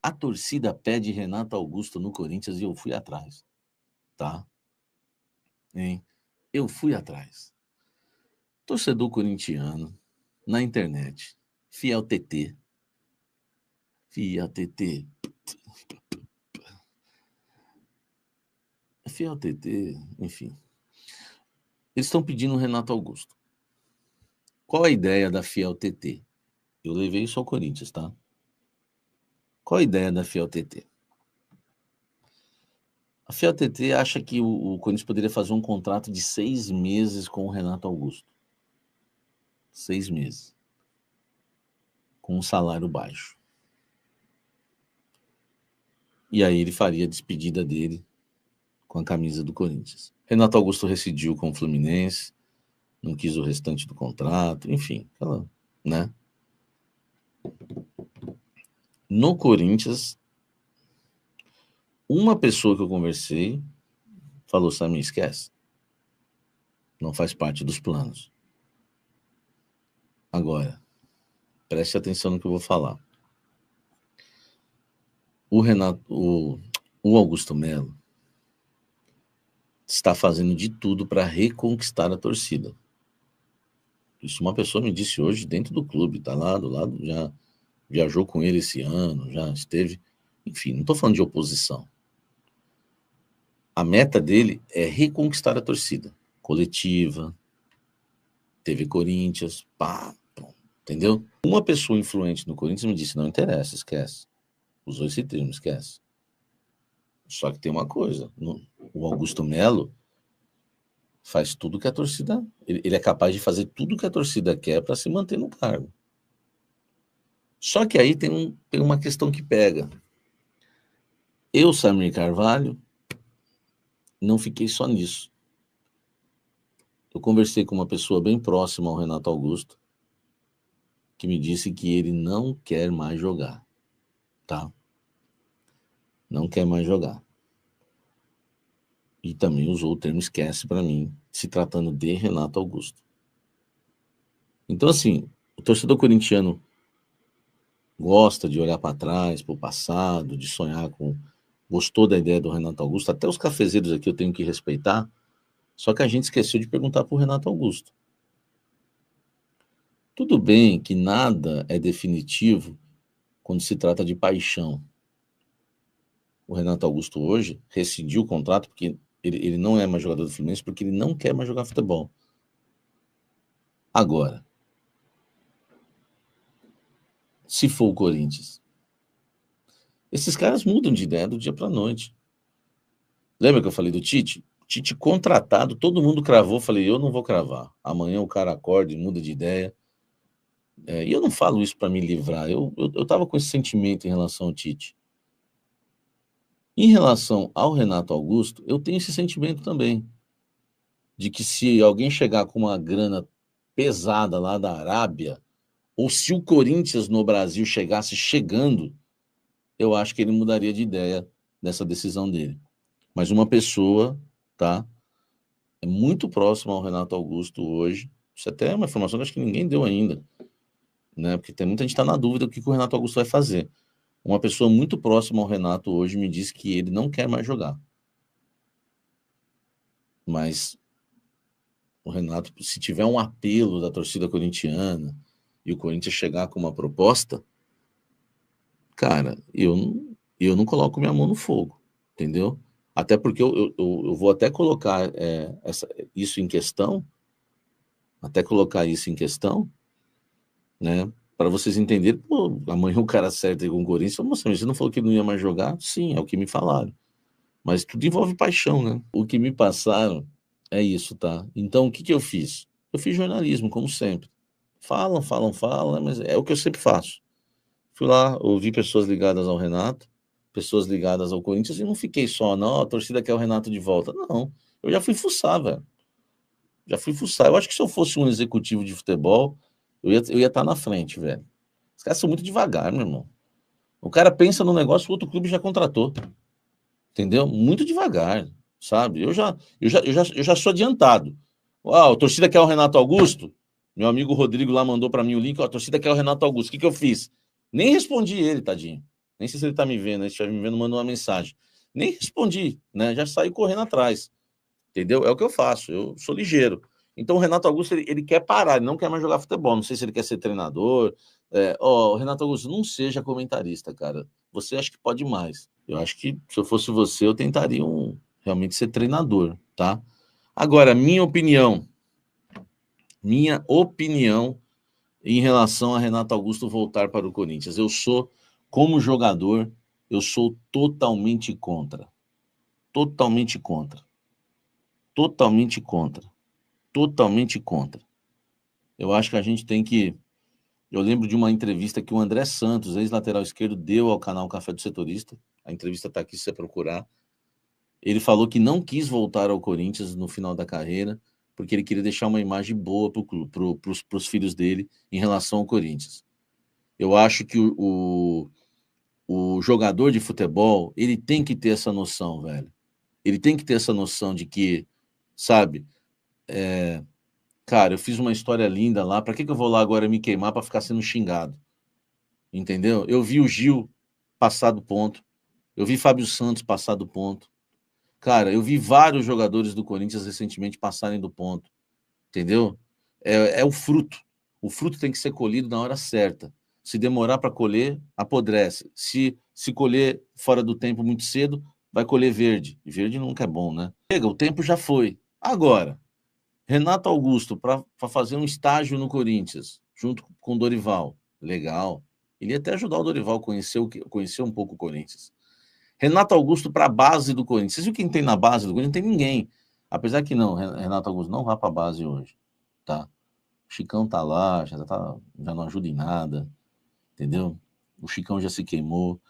A torcida pede Renato Augusto no Corinthians e eu fui atrás, tá? Hein? Eu fui atrás. Torcedor corintiano, na internet, Fiel TT. Fiel TT. Fiel TT, enfim. Eles estão pedindo o Renato Augusto. Qual a ideia da Fiel TT? Eu levei isso ao Corinthians, tá? Qual a ideia da Fiel TT? A Fiel TT acha que o Corinthians poderia fazer um contrato de 6 meses com o Renato Augusto. 6 meses. Com um salário baixo. E aí ele faria a despedida dele com a camisa do Corinthians. Renato Augusto rescindiu com o Fluminense, não quis o restante do contrato, enfim, né? No Corinthians, uma pessoa que eu conversei falou, Samir, esquece. Não faz parte dos planos. Agora, preste atenção no que eu vou falar. O Augusto Melo está fazendo de tudo para reconquistar a torcida. Isso uma pessoa me disse hoje dentro do clube, tá lá do lado, já viajou com ele esse ano, já esteve, enfim, não estou falando de oposição. A meta dele é reconquistar a torcida, coletiva, TV Corinthians, pá, entendeu? Uma pessoa influente no Corinthians me disse, não interessa, esquece. Usou esse termo, esquece. Só que tem uma coisa, o Augusto Melo faz tudo que a torcida... Ele é capaz de fazer tudo que a torcida quer para se manter no cargo. Só que aí tem uma questão que pega. Eu, Samir Carvalho, não fiquei só nisso. Eu conversei com uma pessoa bem próxima ao Renato Augusto, que me disse que ele não quer mais jogar, tá? Não quer mais jogar. E também usou o termo esquece para mim, se tratando de Renato Augusto. Então, assim, o torcedor corintiano gosta de olhar para trás, para o passado, de sonhar com... Gostou da ideia do Renato Augusto. Até os cafezeiros aqui eu tenho que respeitar, só que a gente esqueceu de perguntar para o Renato Augusto. Tudo bem que nada é definitivo quando se trata de paixão. O Renato Augusto hoje rescindiu o contrato porque ele não é mais jogador do Fluminense porque ele não quer mais jogar futebol. Agora, se for o Corinthians, esses caras mudam de ideia do dia para a noite. Lembra que eu falei do Tite? Tite contratado, todo mundo cravou, falei, eu não vou cravar. Amanhã o cara acorda e muda de ideia. E eu não falo isso para me livrar, eu estava com esse sentimento em relação ao Tite. Em relação ao Renato Augusto, eu tenho esse sentimento também, de que se alguém chegar com uma grana pesada lá da Arábia, ou se o Corinthians no Brasil chegasse chegando, eu acho que ele mudaria de ideia dessa decisão dele. Mas uma pessoa, tá, é muito próxima ao Renato Augusto hoje, isso até é uma informação que acho que ninguém deu ainda, né, porque tem muita gente que está na dúvida do que o Renato Augusto vai fazer. Uma pessoa muito próxima ao Renato hoje me disse que ele não quer mais jogar. Mas o Renato, se tiver um apelo da torcida corintiana e o Corinthians chegar com uma proposta, cara, eu não coloco minha mão no fogo, entendeu? Até porque eu vou até colocar isso em questão, né? Para vocês entenderem, pô, amanhã o cara acerta aí com o Corinthians, fala, moça, mas você não falou que não ia mais jogar? Sim, é o que me falaram. Mas tudo envolve paixão, né? O que me passaram é isso, tá? Então, o que eu fiz? Eu fiz jornalismo, como sempre. Falam, mas é o que eu sempre faço. Fui lá, ouvi pessoas ligadas ao Renato, pessoas ligadas ao Corinthians, e não fiquei só, não, a torcida quer o Renato de volta. Não, eu já fui fuçar, velho. Já fui fuçar. Eu acho que se eu fosse um executivo de futebol, eu ia estar na frente, velho. Os caras são muito devagar, meu irmão. O cara pensa no negócio, o outro clube já contratou. Entendeu? Muito devagar, sabe? Eu já sou adiantado. A torcida quer o Renato Augusto? Meu amigo Rodrigo lá mandou para mim o link, a torcida quer o Renato Augusto. O que eu fiz? Nem respondi ele, tadinho. Nem sei se ele tá me vendo, se estiver me vendo, mandou uma mensagem. Nem respondi, né? Já saí correndo atrás, entendeu? É o que eu faço, eu sou ligeiro. Então o Renato Augusto, ele quer parar, ele não quer mais jogar futebol. Não sei se ele quer ser treinador. Renato Augusto, não seja comentarista, cara. Você acha que pode mais. Eu acho que, se eu fosse você, eu tentaria realmente ser treinador, tá? Agora, minha opinião em relação a Renato Augusto voltar para o Corinthians. Como jogador, eu sou totalmente contra. Totalmente contra. Totalmente contra. Totalmente contra. Eu acho que a gente tem que... Eu lembro de uma entrevista que o André Santos, ex-lateral esquerdo, deu ao canal Café do Setorista. A entrevista está aqui, se você procurar. Ele falou que não quis voltar ao Corinthians no final da carreira, porque ele queria deixar uma imagem boa para os filhos dele em relação ao Corinthians. Eu acho que o jogador de futebol, ele tem que ter essa noção, velho. Ele tem que ter essa noção de que, sabe, cara, eu fiz uma história linda lá, para que eu vou lá agora me queimar para ficar sendo xingado? Entendeu? Eu vi o Gil passar do ponto, eu vi Fábio Santos passar do ponto. Cara, eu vi vários jogadores do Corinthians recentemente passarem do ponto, entendeu? É o fruto. O fruto tem que ser colhido na hora certa. Se demorar para colher, apodrece. Se colher fora do tempo muito cedo, vai colher verde. E verde nunca é bom, né? Chega, o tempo já foi. Agora, Renato Augusto, para fazer um estágio no Corinthians, junto com o Dorival. Legal. Ele ia até ajudar o Dorival a conhecer um pouco o Corinthians. Renato Augusto para a base do Corinthians. Vocês viram quem tem na base do Corinthians? Não tem ninguém. Apesar que não, Renato Augusto não vai para a base hoje. Tá? O Chicão tá lá, já não ajuda em nada, entendeu? O Chicão já se queimou.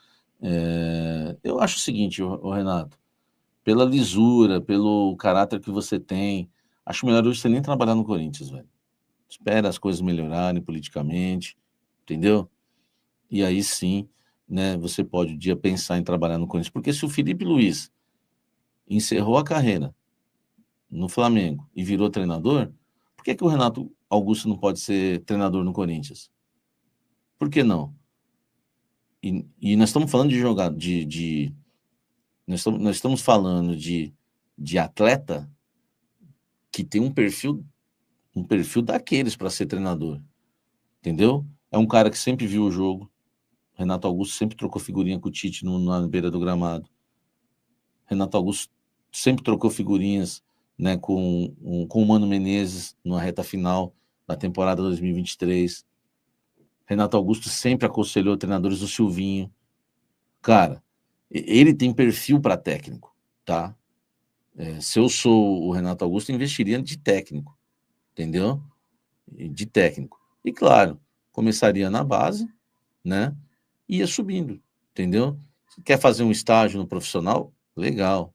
Eu acho o seguinte, o Renato, pela lisura, pelo caráter que você tem, acho melhor hoje você nem trabalhar no Corinthians, velho. Espera as coisas melhorarem politicamente, entendeu? E aí sim, né, você pode um dia pensar em trabalhar no Corinthians. Porque se o Felipe Luiz encerrou a carreira no Flamengo e virou treinador, por que o Renato Augusto não pode ser treinador no Corinthians? Por que não? E nós estamos falando de jogar, nós estamos falando de atleta que tem um perfil daqueles para ser treinador, entendeu? É um cara que sempre viu o jogo. Renato Augusto sempre trocou figurinha com o Tite na beira do gramado. Renato Augusto sempre trocou figurinhas, né, com o Mano Menezes na reta final da temporada 2023. Renato Augusto sempre aconselhou treinadores do Silvinho. Cara, ele tem perfil para técnico, tá? Se eu sou o Renato Augusto, eu investiria de técnico, entendeu? De técnico. E claro, começaria na base, né? Ia subindo, entendeu? Quer fazer um estágio no profissional? Legal.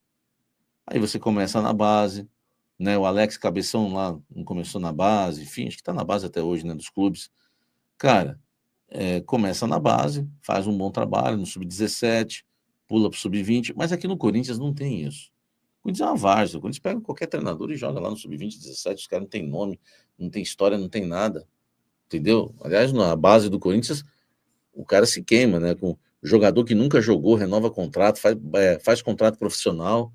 Aí você começa na base, né? O Alex Cabeção lá não começou na base, enfim, acho que está na base até hoje, né? Dos clubes. Cara, começa na base, faz um bom trabalho no sub-17, pula para o sub-20, mas aqui no Corinthians não tem isso. O Corinthians é uma várzea, o Corinthians pega qualquer treinador e joga lá no sub-20, 17, os caras não tem nome, não tem história, não tem nada, entendeu? Aliás, na base do Corinthians, o cara se queima, né? Com jogador que nunca jogou, renova contrato, faz contrato profissional.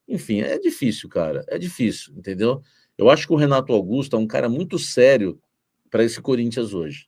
Enfim, é difícil, cara. É difícil, entendeu? Eu acho que o Renato Augusto é um cara muito sério para esse Corinthians hoje.